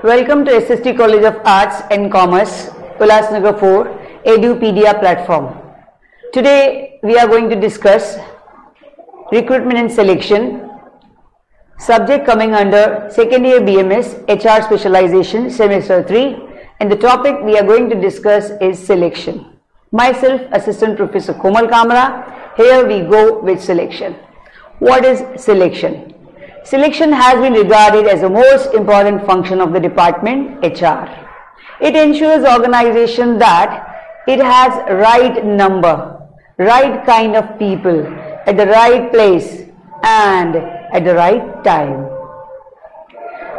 Welcome to SST College of Arts and Commerce, Ulhasnagar 4, Edupedia platform. Today we are going to discuss recruitment and selection, subject coming under second year BMS, HR Specialization, semester 3, and the topic we are going to discuss is selection. Myself, Assistant Professor Komal Kamra. Here we go with selection. What is selection? Selection has been regarded as the most important function of the department, HR. It ensures organization that it has right number, right kind of people at the right place and at the right time.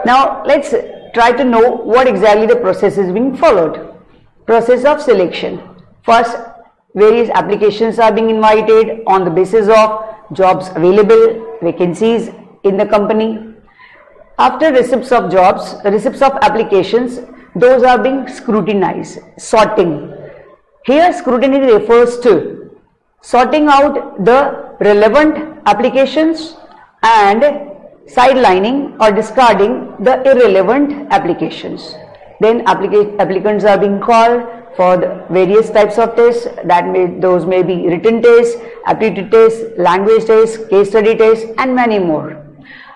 Now let's try to know what exactly the process is being followed. Process of selection. First, various applications are being invited on the basis of jobs available, vacancies in the company. After receipts of jobs, receipts of applications, those are being scrutinized, sorting. Here scrutiny refers to sorting out the relevant applications and sidelining or discarding the irrelevant applications. Then applicants are being called for the various types of tests. Those may be written tests, aptitude tests, language tests, case study tests, and many more.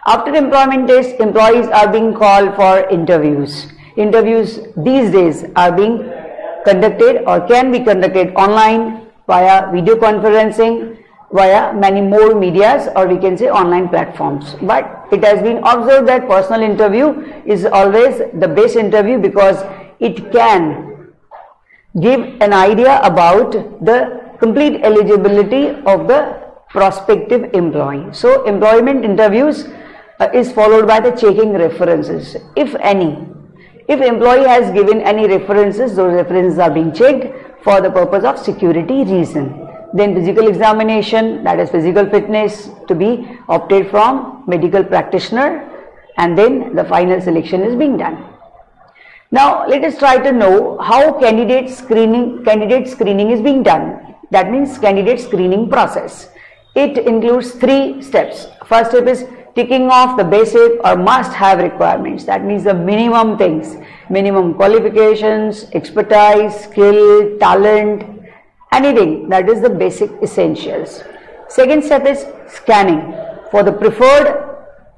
After employment tests, employees are being called for interviews. Interviews these days are being conducted or can be conducted online via video conferencing, via many more medias, or we can say online platforms. But it has been observed that personal interview is always the best interview because it can give an idea about the complete eligibility of the prospective employee. So employment interviews is followed by the checking references, if any. If employee has given any references, those references are being checked for the purpose of security reason. Then physical examination, that is physical fitness to be obtained from medical practitioner, and then the final selection is being done. Now let us try to know how candidate screening is being done. That means candidate screening process. It includes 3 steps. First step is ticking off the basic or must have requirements. That means the minimum things, minimum qualifications, expertise, skill, talent, anything that is the basic essentials. Second step is scanning for the preferred.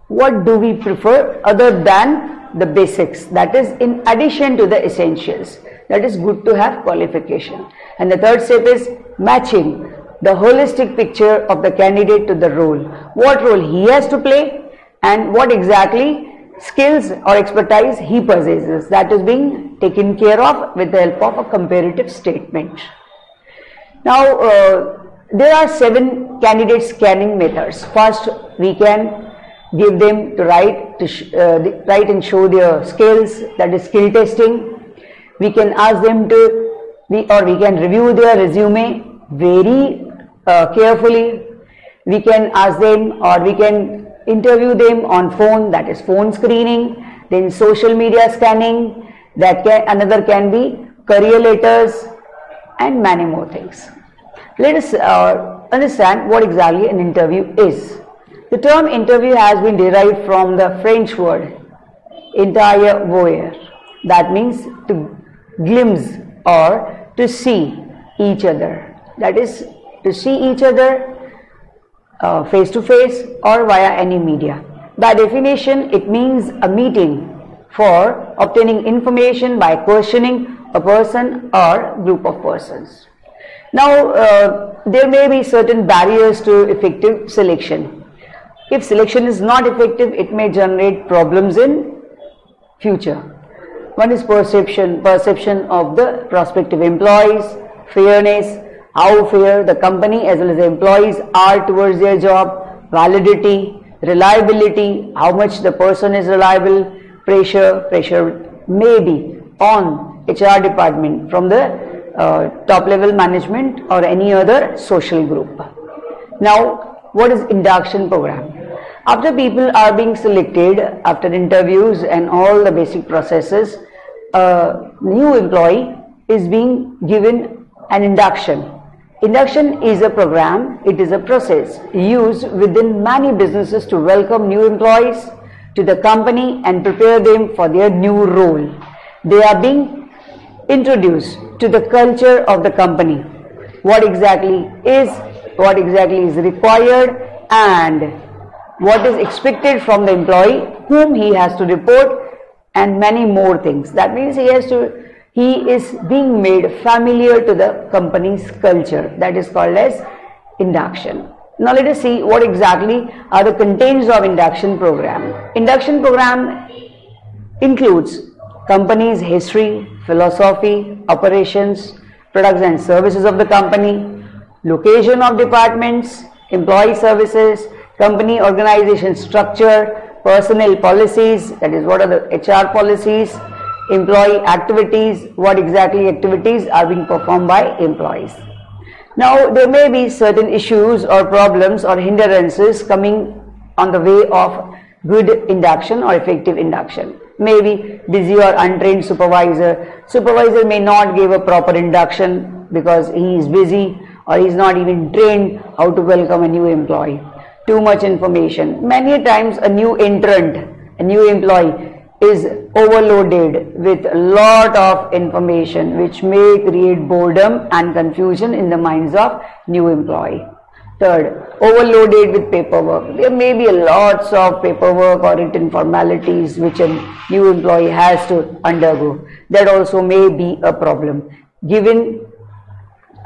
What do we prefer other than the basics, that is in addition to the essentials, that is good to have qualification. And the third step is matching the holistic picture of the candidate to the role, what role he has to play and what exactly skills or expertise he possesses. That is being taken care of with the help of a comparative statement. Now there are 7 candidate scanning methods. First, we can give them to write and show their skills, that is skill testing. We can ask them to we can review their resume very carefully. We can ask them or we can interview them on phone, that is phone screening. Then social media scanning, another can be career letters and many more things. Let us understand what exactly an interview is. The term interview has been derived from the French word entire voir, that means to glimpse or to see each other, that is to see each other face to face or via any media. By definition, it means a meeting for obtaining information by questioning a person or group of persons. Now there may be certain barriers to effective selection. If selection is not effective, it may generate problems in future. One is perception of the prospective employees, fairness, how fair the company as well as the employees are towards their job, validity, reliability, how much the person is reliable, pressure may be on HR department from the top level management or any other social group. Now, what is induction program? After people are being selected, after interviews and all the basic processes, a new employee is being given an induction. Induction is a program, it is a process used within many businesses to welcome new employees, to the company and prepare them for their new role. They are being introduced to the culture of the company, what exactly is required, and what is expected from the employee, whom he has to report, and many more things. That means he is being made familiar to the company's culture. That is called as induction. Now let us see what exactly are the contents of induction program. Induction program includes company's history, philosophy, operations, products and services of the company, location of departments, employee services, company organization structure, personnel policies, that is what are the HR policies, employee activities, what exactly activities are being performed by employees. Now there may be certain issues or problems or hindrances coming on the way of good induction or effective induction. Maybe busy or untrained supervisor. Supervisor may not give a proper induction because he is busy or he is not even trained how to welcome a new employee. Too much information. Many times a new entrant, a new employee is overloaded with a lot of information which may create boredom and confusion in the minds of new employee. Third, overloaded with paperwork. There may be lots of paperwork or written formalities which a new employee has to undergo. That also may be a problem. Given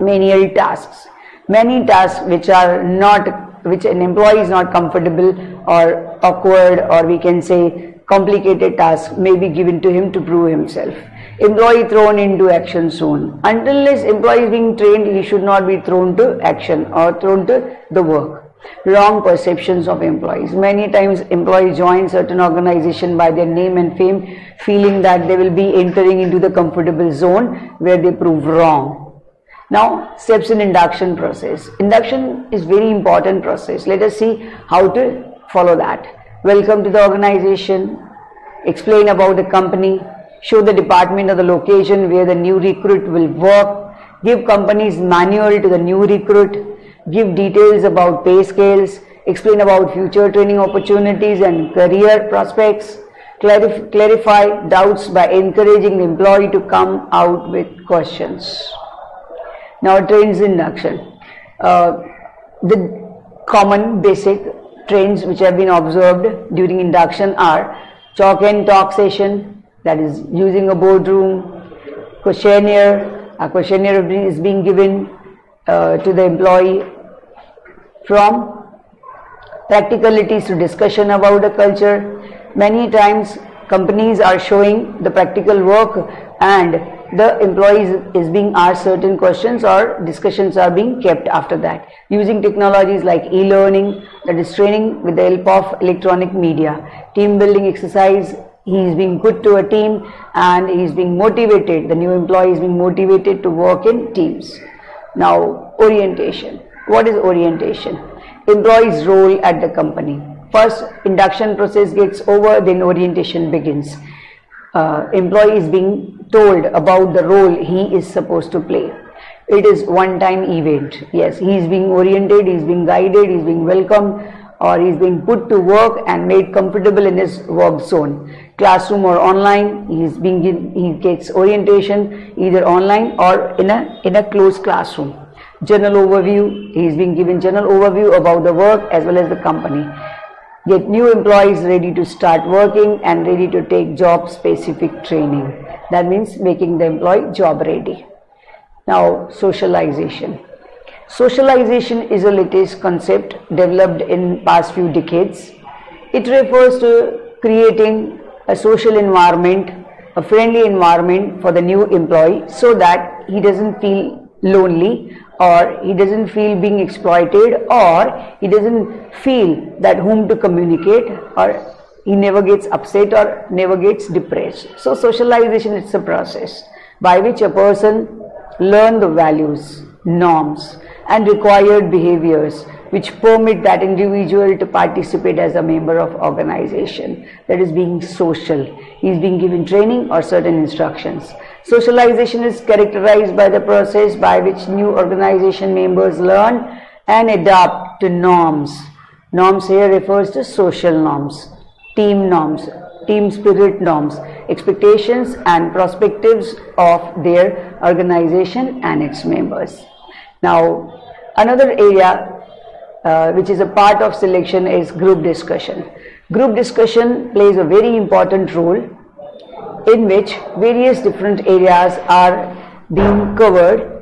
menial tasks, many tasks which an employee is not comfortable or awkward, or we can say complicated tasks may be given to him to prove himself. Employee thrown into action soon. Unless employee is being trained, he should not be thrown to action or thrown to the work. Wrong perceptions of employees. Many times employees join certain organization by their name and fame, feeling that they will be entering into the comfortable zone where they prove wrong. Now, steps in induction process. Induction is very important process. Let us see how to follow that. Welcome to the organization, explain about the company, show the department or the location where the new recruit will work, give company's manual to the new recruit, give details about pay scales, explain about future training opportunities and career prospects, clarify doubts by encouraging the employee to come out with questions. Now, trends induction. The common basic trends which have been observed during induction are chalk and talk session, that is using a boardroom, questionnaire. A questionnaire is being given to the employee, from practicalities to discussion about the culture. Many times companies are showing the practical work and the employees is being asked certain questions or discussions are being kept after that. Using technologies like e-learning, that is training with the help of electronic media. Team building exercise, he is being put to a team and he is being motivated, the new employee is being motivated to work in teams. Now, orientation. What is orientation? Employee's role at the company. First, induction process gets over, then orientation begins. Employee is being told about the role he is supposed to play. It is one-time event. Yes, he is being oriented, he is being guided, he is being welcomed, or he is being put to work and made comfortable in his work zone. Classroom or online, he gets orientation either online or in a closed classroom. General overview, he is being given general overview about the work as well as the company. Get new employees ready to start working and ready to take job specific training. That means making the employee job ready. Now, socialization. Socialization is a latest concept developed in past few decades. It refers to creating a social environment, a friendly environment for the new employee so that he doesn't feel lonely, or he doesn't feel being exploited, or he doesn't feel that whom to communicate, or he never gets upset or never gets depressed. So socialization is a process by which a person learns the values, norms and required behaviors which permit that individual to participate as a member of organization. That is being social. He is being given training or certain instructions. Socialization is characterized by the process by which new organization members learn and adapt to norms. Norms here refers to social norms. team norms, team spirit norms, expectations and perspectives of their organization and its members. Now, another area which is a part of selection is group discussion. Group discussion plays a very important role in which various different areas are being covered,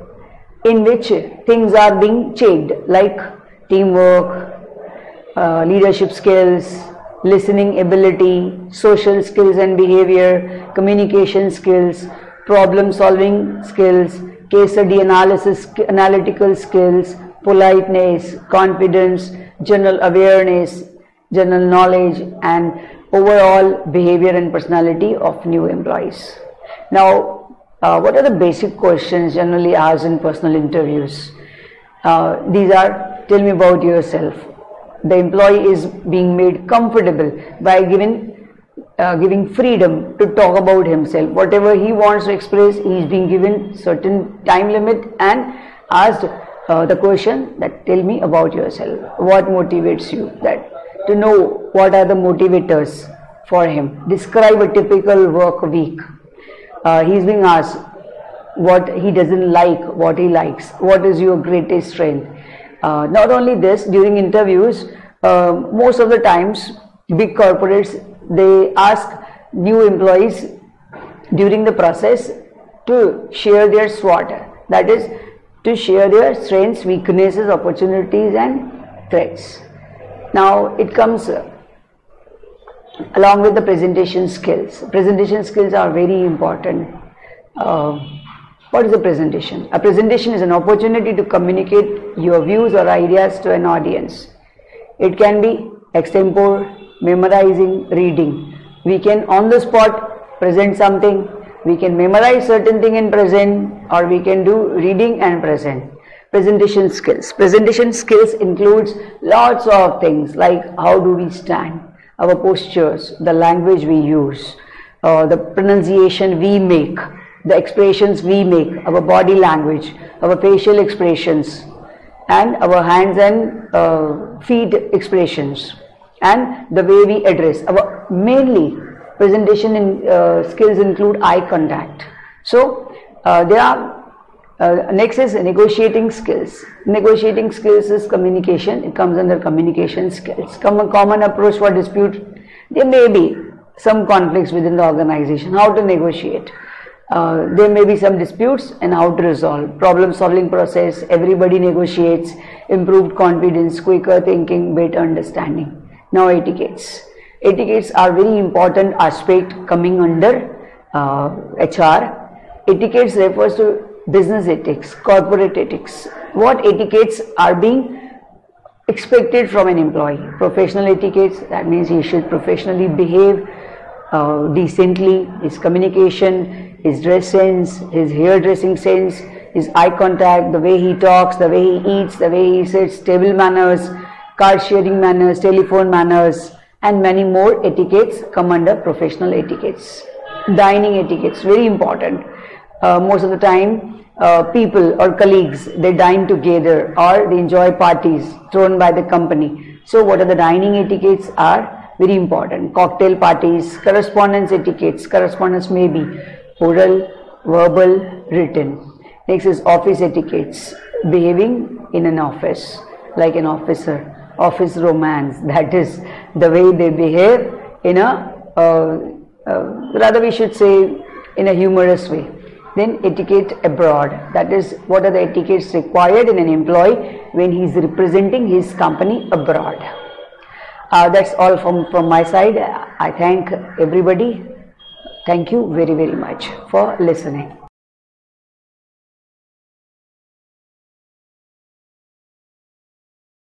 in which things are being checked, like teamwork, leadership skills, listening ability, social skills and behavior, communication skills, problem solving skills, case study analysis, analytical skills, politeness, confidence, general awareness, general knowledge, and overall behavior and personality of new employees. Now, what are the basic questions generally asked in personal interviews? These are, tell me about yourself. The employee is being made comfortable by giving freedom to talk about himself. Whatever he wants to express, he is being given certain time limit and asked the question that tell me about yourself. What motivates you? That to know what are the motivators for him. Describe a typical work week. He is being asked what he doesn't like, what he likes, what is your greatest strength. Not only this, during interviews, most of the times big corporates, they ask new employees during the process to share their SWOT, that is to share their strengths, weaknesses, opportunities and threats. Now it comes along with the presentation skills. Presentation skills are very important. What is a presentation? A presentation is an opportunity to communicate your views or ideas to an audience. It can be extempore, memorizing, reading. We can on the spot present something. We can memorize certain thing and present, or we can do reading and present. Presentation skills. Presentation skills includes lots of things like how do we stand, our postures, the language we use, the pronunciation we make, the expressions we make, our body language, our facial expressions, and our hands and feet expressions, and the way we address. Our mainly presentation skills include eye contact. So there are next is negotiating skills. Negotiating skills is communication. It comes under communication skills. Common approach for dispute. There may be some conflicts within the organization. How to negotiate. There may be some disputes and how to resolve. Problem solving process. Everybody negotiates. Improved confidence, quicker thinking, better understanding. Now etiquettes. Etiquettes are very important aspect coming under HR. Etiquettes refers to business ethics, corporate ethics. What etiquettes are being expected from an employee? Professional etiquettes, that means he should professionally behave decently, his communication, his dress sense, his hairdressing sense, his eye contact, the way he talks, the way he eats, the way he sits, table manners, card sharing manners, telephone manners, and many more etiquettes come under professional etiquettes. Dining etiquettes, very important. Most of the time people or colleagues, they dine together or they enjoy parties thrown by the company. So what are the dining etiquettes are very important. Cocktail parties, correspondence etiquettes. Correspondence may be oral, verbal, written. Next is office etiquettes, behaving in an office like an officer. Office romance, that is the way they behave in a rather we should say in a humorous way. Then etiquette abroad, that is what are the etiquettes required in an employee when he is representing his company abroad. That's all from my side. I thank everybody. Thank you very much for listening.